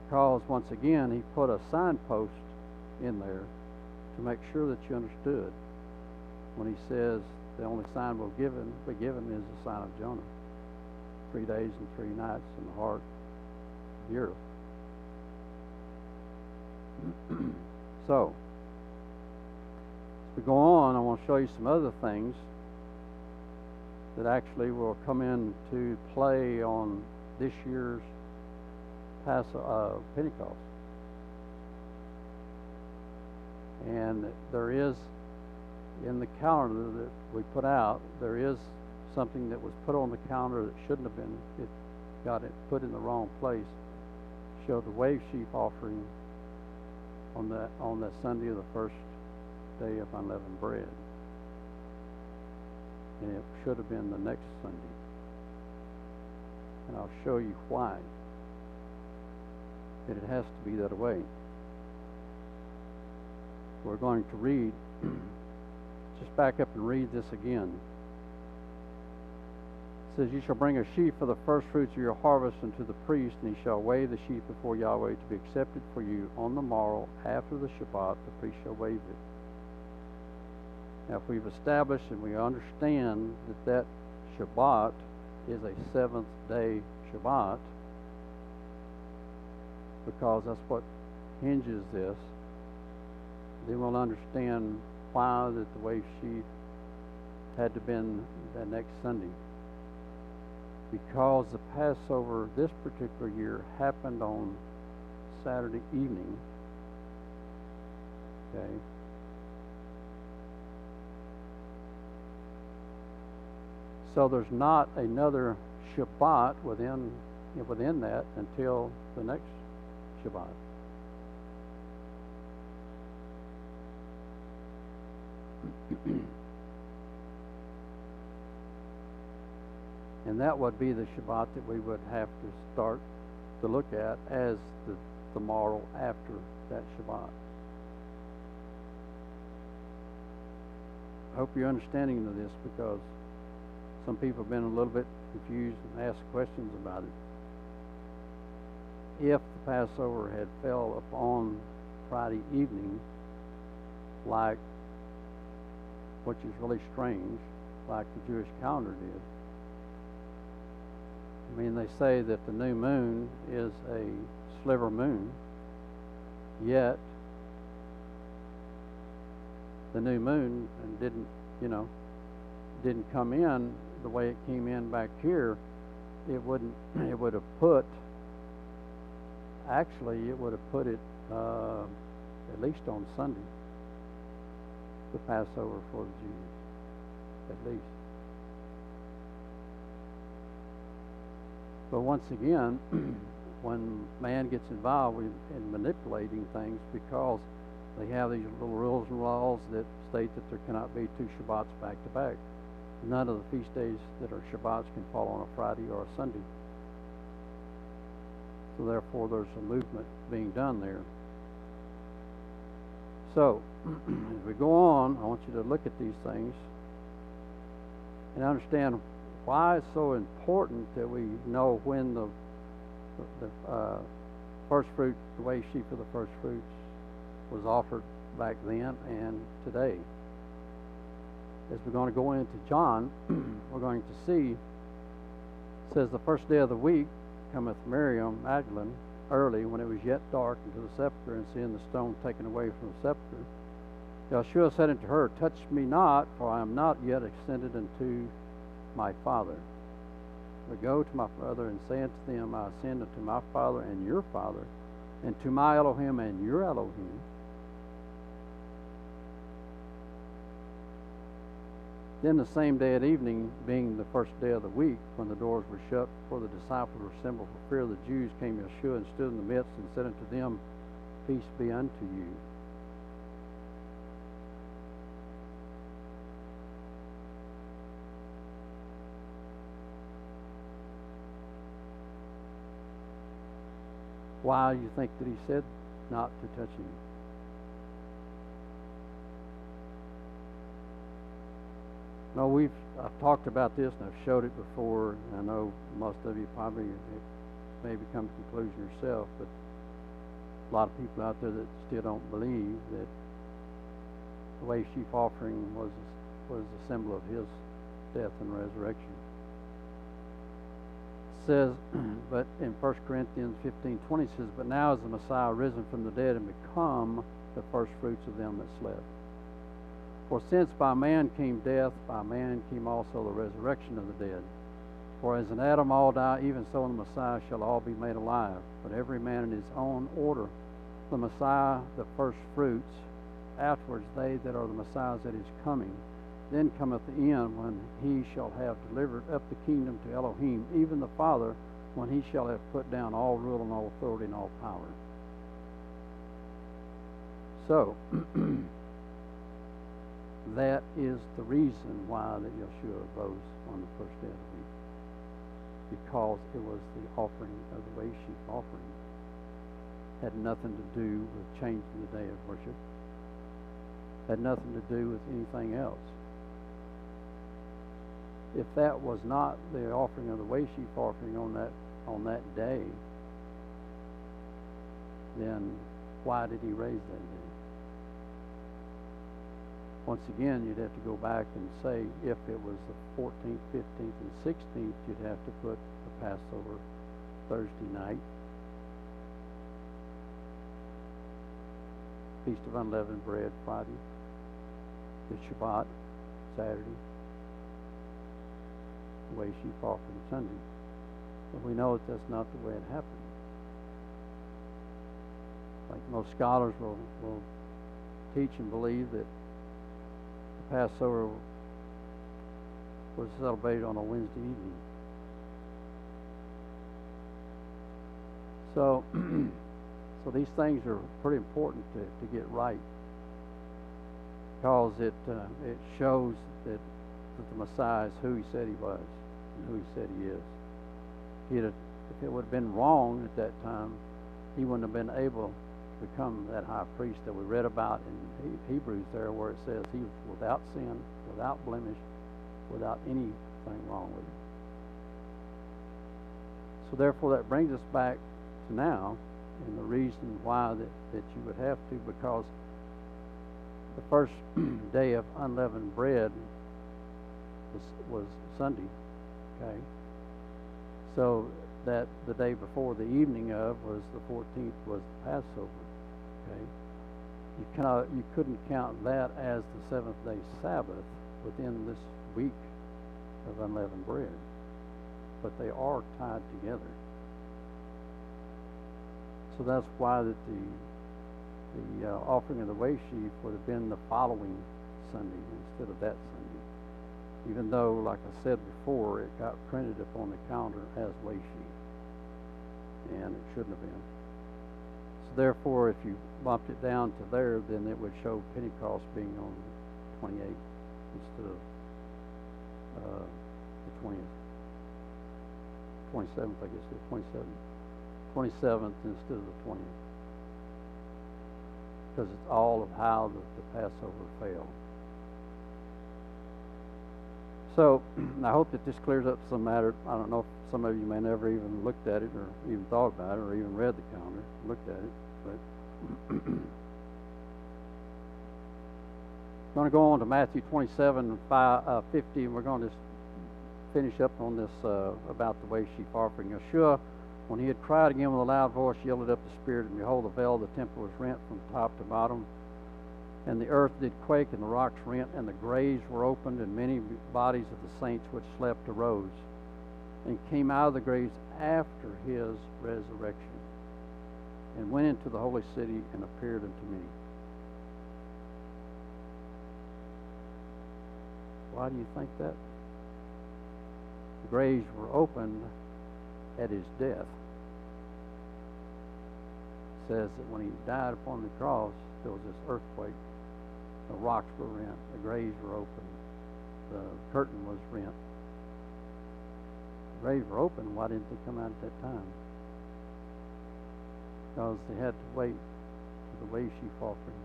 because once again he put a signpost in there to make sure that you understood when he says the only sign will be given is the sign of Jonah. 3 days and 3 nights in the heart of the earth. So, as we go on, I want to show you some other things that actually will come into play on this year's Pentecost. And there is, in the calendar that we put out, there is something that was put on the calendar that shouldn't have been. It got it put in the wrong place. Showed the wave sheaf offering on that Sunday of the first day of unleavened bread, and it should have been the next Sunday. And I'll show you why. That it has to be that way. We're going to read. Just back up and read this again. It says, "You shall bring a sheaf of the first fruits of your harvest unto the priest, and he shall wave the sheaf before Yahweh to be accepted for you on the morrow after the Shabbat. The priest shall wave it." Now, if we've established and we understand that Shabbat is a seventh day Shabbat, because that's what hinges this, then we'll understand why that the wave sheaf had to been that next Sunday. Because the Passover this particular year happened on Saturday evening. Okay. So there's not another Shabbat within that until the next Shabbat. And that would be the Shabbat that we would have to start to look at as the tomorrow after that Shabbat. I hope you're understanding of this, because some people have been a little bit confused and asked questions about it. If the Passover had fell upon Friday evening, like, which is really strange, like the Jewish calendar did. I mean, they say that the new moon is a sliver moon, yet the new moon didn't come in the way it came in back here. It would have put it at least on Sunday, the Passover for the Jews, at least. But once again, when man gets involved in manipulating things, because they have these little rules and laws that state that there cannot be two Shabbats back to back. None of the feast days that are Shabbats can fall on a Friday or a Sunday. So therefore there's a movement being done there. So, as we go on, I want you to look at these things and understand why it's so important that we know when the first fruit, the wave sheaf of the first fruits, was offered back then and today. As we're going to go into John, we're going to see, it says, the first day of the week cometh Miriam Magdalene early, when it was yet dark, into the sepulchre, and seeing the stone taken away from the sepulchre. Yeshua said unto her, touch me not, for I am not yet ascended unto my Father. But go to my brother and say unto them, I ascend unto my Father and your Father, and to my Elohim and your Elohim. Then the same day at evening, being the first day of the week, when the doors were shut, for the disciples were assembled for fear of the Jews, came Yeshua and stood in the midst and said unto them, peace be unto you. Why do you think that he said not to touch him? No, I've talked about this and I've showed it before. I know most of you probably may come to the conclusion yourself, but a lot of people out there that still don't believe that the wave sheaf offering was the symbol of his death and resurrection. It says, but in 1 Corinthians 15:20 says, but now is the Messiah risen from the dead and become the first fruits of them that slept. For since by man came death, by man came also the resurrection of the dead. For as in Adam all die, even so in the Messiah shall all be made alive, but every man in his own order. The Messiah, the first fruits, afterwards they that are the Messiahs that is coming. Then cometh the end, when he shall have delivered up the kingdom to Elohim, even the Father, when he shall have put down all rule and all authority and all power. So, that is the reason why that Yeshua rose on the first day of the week, because it was the offering of the wave sheaf offering. Had nothing to do with changing the day of worship. Had nothing to do with anything else. If that was not the offering of the wave sheaf offering on that day, then why did he raise that day? Once again, you'd have to go back and say, if it was the 14th, 15th, and 16th, you'd have to put the Passover Thursday night. Feast of Unleavened Bread Friday, the Shabbat Saturday, the way sheep offering Sunday. But we know that that's not the way it happened. Like most scholars will teach and believe that the Passover was celebrated on a Wednesday evening. So, so these things are pretty important to get right, because it shows that the Messiah is who he said he was and who he said he is. If it would have been wrong at that time, he wouldn't have been able to become that high priest that we read about in Hebrews there, where it says he was without sin, without blemish, without anything wrong with him. So therefore that brings us back to now, and the reason why that you would have to, because the first day of unleavened bread was Sunday, okay? So that the day before the evening of was the 14th, was the Passover, okay? You couldn't count that as the seventh day Sabbath within this week of unleavened bread, but they are tied together. So that's why that the offering of the way sheaf would have been the following Sunday instead of that Sunday, even though, like I said before, it got printed upon the calendar as way sheaf, and it shouldn't have been. So therefore, if you bumped it down to there, then it would show Pentecost being on the 28th instead of the 20th, 27th, I guess it's 27th instead of the 20th, because it's all of how the Passover fell. So I hope that this clears up some matter. I don't know if some of you may never even looked at it or even thought about it or even read the calendar, looked at it, but I'm going to go on to Matthew 27:50, and we're going to just finish up on this about the way sheep offering. Yeshua, when he had cried again with a loud voice, yielded up the Spirit, and behold, the veil of the temple was rent from top to bottom, and the earth did quake, and the rocks rent, and the graves were opened, and many bodies of the saints which slept arose, and came out of the graves after his resurrection, and went into the holy city, and appeared unto many. Why do you think that? The graves were opened at his death. It says that when he died upon the cross, there was this earthquake. The rocks were rent, the graves were opened, the curtain was rent. The graves were open. Why didn't they come out at that time? Because they had to wait for the way sheaf offering,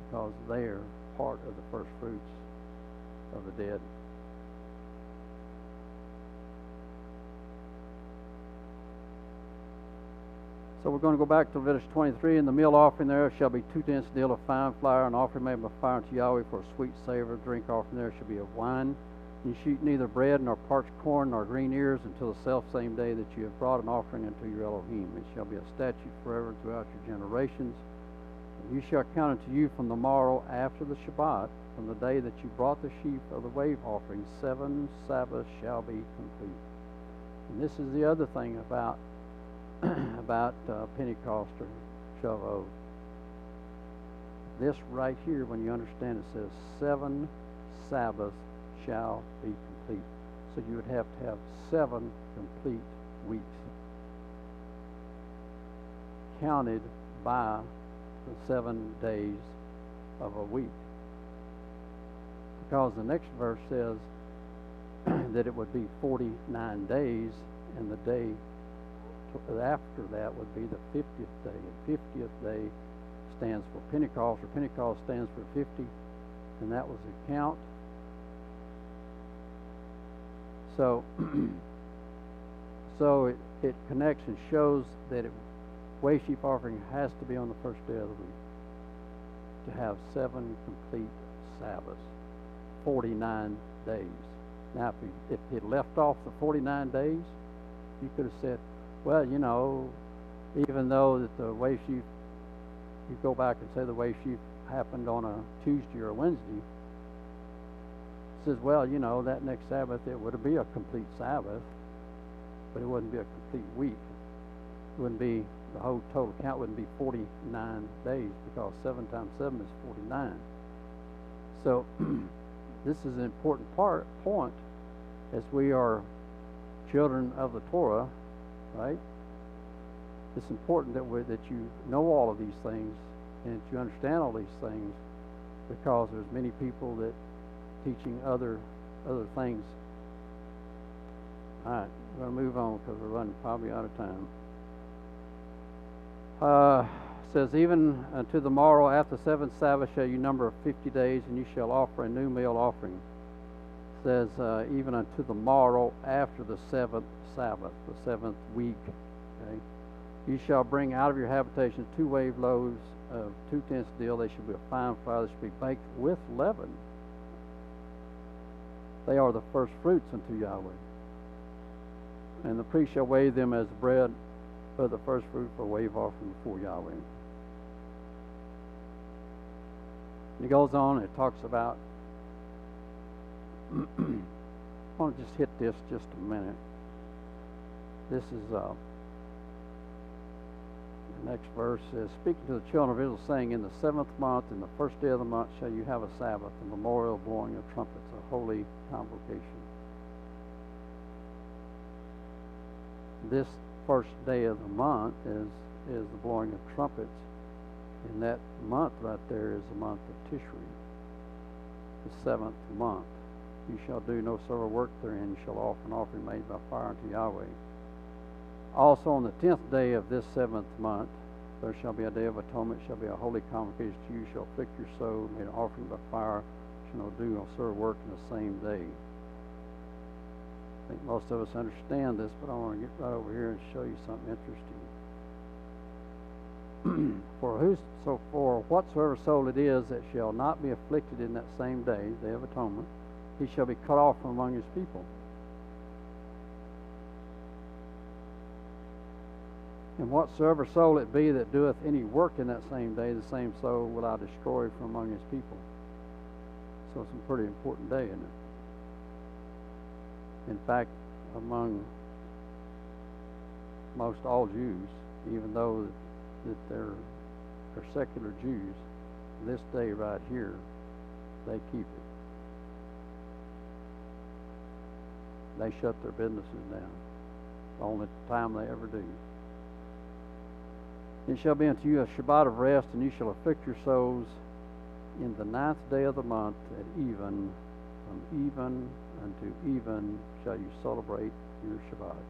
because they're part of the first fruits of the dead. So we're going to go back to Leviticus 23. And the meal offering there shall be 2 tenths deal of fine flour, an offering made by fire unto Yahweh for a sweet savor. Drink offering there shall be of wine. You shall eat neither bread, nor parched corn, nor green ears, until the selfsame day that you have brought an offering unto your Elohim. It shall be a statute forever throughout your generations. And you shall count unto you from the morrow after the Shabbat, from the day that you brought the sheaf of the wave offering, 7 Sabbaths shall be complete. And this is the other thing about Pentecost or Shavuot. This right here, when you understand it, says 7 Sabbaths shall be complete. So you would have to have 7 complete weeks counted by the 7 days of a week. Because the next verse says that it would be 49 days, and the day after that would be the 50th day. And 50th day stands for Pentecost, or Pentecost stands for 50, and that was the count. So, it connects and shows that way sheaf offering has to be on the first day of the week to have 7 complete Sabbaths, 49 days. Now, if it left off the 49 days, you could have said, well, you know, even though that the way sheaf you go back and say the way she happened on a Tuesday or a Wednesday, says, well, you know, that next Sabbath it would be a complete Sabbath, but it wouldn't be a complete week. It wouldn't be, the whole total count wouldn't be 49 days, because 7 times 7 is 49. So this is an important point, as we are children of the Torah, right? It's important that you know all of these things and that you understand all these things, because there's many people that teaching other things. All right, we're going to move on because we're running probably out of time. Says, even unto the morrow after the seventh Sabbath shall you number 50 days, and you shall offer a new meal offering. Says, even unto the morrow after the seventh Sabbath, the seventh week. Okay, you shall bring out of your habitation 2 wave loaves of 2 tenths deal. They shall be a fine flour. They shall be baked with leaven. They are the first fruits unto Yahweh. And the priest shall wave them as bread of the first fruit for a wave offering before Yahweh. And he goes on, it talks about, I want to just hit this just a minute. This is, the next verse says, speaking to the children of Israel, saying, in the 7th month, in the 1st day of the month, shall you have a Sabbath, a memorial blowing of trumpets, a holy convocation. This 1st day of the month is the blowing of trumpets. And that month right there is the month of Tishri, the 7th month. You shall do no servile work therein. You shall offer an offering made by fire unto Yahweh. Also on the 10th day of this 7th month, there shall be a day of atonement, shall be a holy convocation to you. You shall afflict your soul, made an offering by fire. You shall not do no servile work in the same day. I think most of us understand this, but I want to get right over here and show you something interesting. For whatsoever soul it is that shall not be afflicted in that same day, day of atonement, he shall be cut off from among his people. And whatsoever soul it be that doeth any work in that same day, the same soul will I destroy from among his people. So it's a pretty important day, isn't it? In fact, among most all Jews, even though that they're secular Jews, this day right here, they keep it. They shut their businesses down. The only time they ever do. It shall be unto you a Shabbat of rest, and you shall afflict your souls in the 9th day of the month at even. From even unto even shall you celebrate your Shabbat.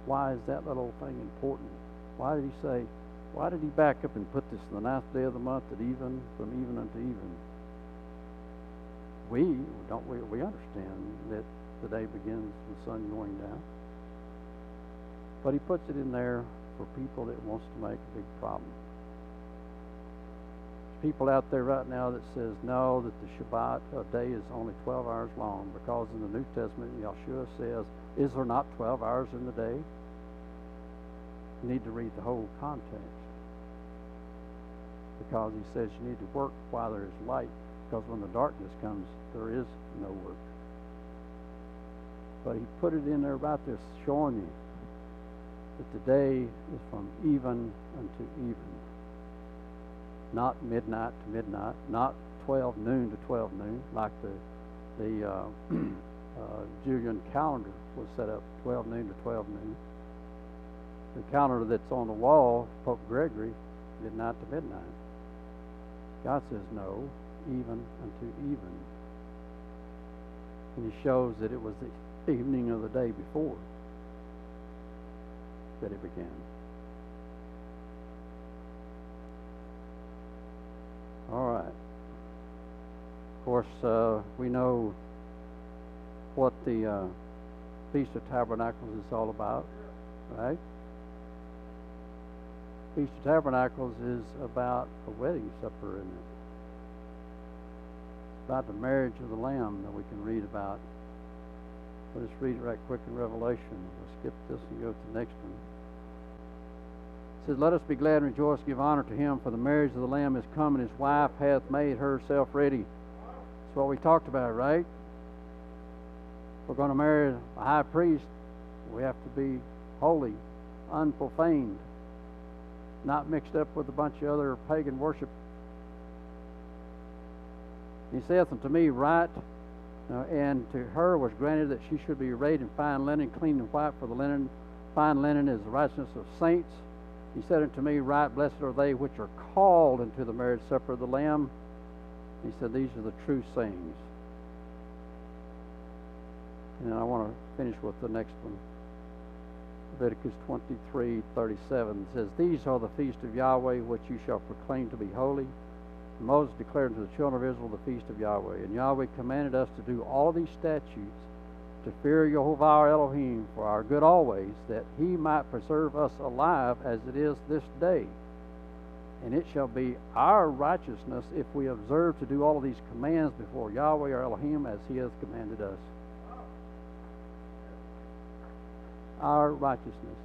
Why is that little thing important? Why did he back up and put this in the 9th day of the month at even, from even unto even? We understand that the day begins with the sun going down. But he puts it in there for people that wants to make a big problem. There's people out there right now that says no, that the Shabbat day is only 12 hours long, because in the New Testament Yeshua says, is there not 12 hours in the day? You need to read the whole context, because he says you need to work while there is light, because when the darkness comes, there is no work. But he put it in there right there, showing you that the day is from even unto even. Not midnight to midnight, not 12 noon to 12 noon, like the Julian calendar was set up, 12 noon to 12 noon. The calendar that's on the wall, Pope Gregory, midnight to midnight. God says no, even unto even. And he shows that it was the evening of the day before that it began. All right. Of course, we know what the Feast of Tabernacles is all about, right? Feast of Tabernacles is about a wedding supper, isn't it? It's about the marriage of the Lamb that we can read about. We'll just read it right quick in Revelation. We'll skip this and go to the next one. It says, let us be glad and rejoice, give honor to him, for the marriage of the Lamb is come, and his wife hath made herself ready. That's what we talked about, right? If we're going to marry a high priest, we have to be holy, unprofaned, not mixed up with a bunch of other pagan worship. He saith unto me, Write, and to her was granted that she should be arrayed in fine linen, clean and white, for the linen, fine linen is the righteousness of saints. He said unto me, Right, blessed are they which are called into the marriage supper of the Lamb. He said, These are the true sayings. And I want to finish with the next one. Leviticus 23:37 says, These are the feast of Yahweh, which you shall proclaim to be holy. And Moses declared unto the children of Israel the feast of Yahweh. And Yahweh commanded us to do all these statutes, to fear Jehovah our Elohim for our good always, that he might preserve us alive as it is this day. And it shall be our righteousness if we observe to do all of these commands before Yahweh our Elohim as he has commanded us. Our righteousness.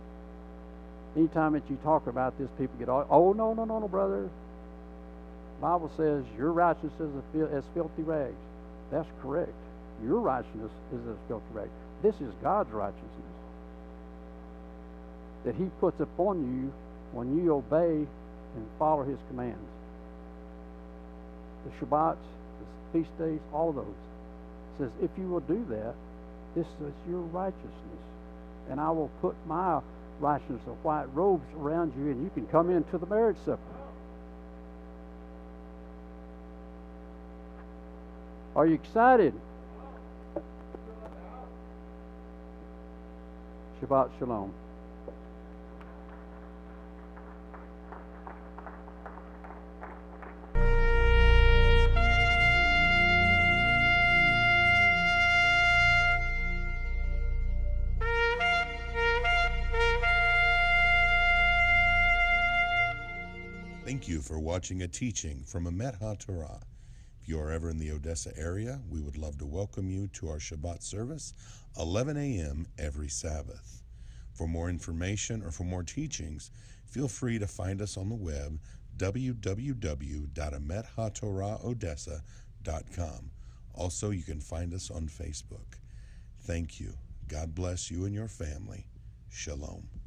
Anytime that you talk about this, people get all, oh, no, brother. The Bible says your righteousness is as filthy rags. That's correct. Your righteousness is as filthy rags. This is God's righteousness that he puts upon you when you obey and follow his commands. The Shabbats, the feast days, all of those. It says, if you will do that, this is your righteousness. And I will put my righteousness of white robes around you, and you can come into the marriage supper. Are you excited? Shabbat Shalom. Thank you for watching a teaching from Emor HaTorah. If you are ever in the Odessa area, we would love to welcome you to our Shabbat service, 11 a.m. every Sabbath. For more information or for more teachings, feel free to find us on the web, www.emorhatorohodessa.com. Also, you can find us on Facebook. Thank you. God bless you and your family. Shalom.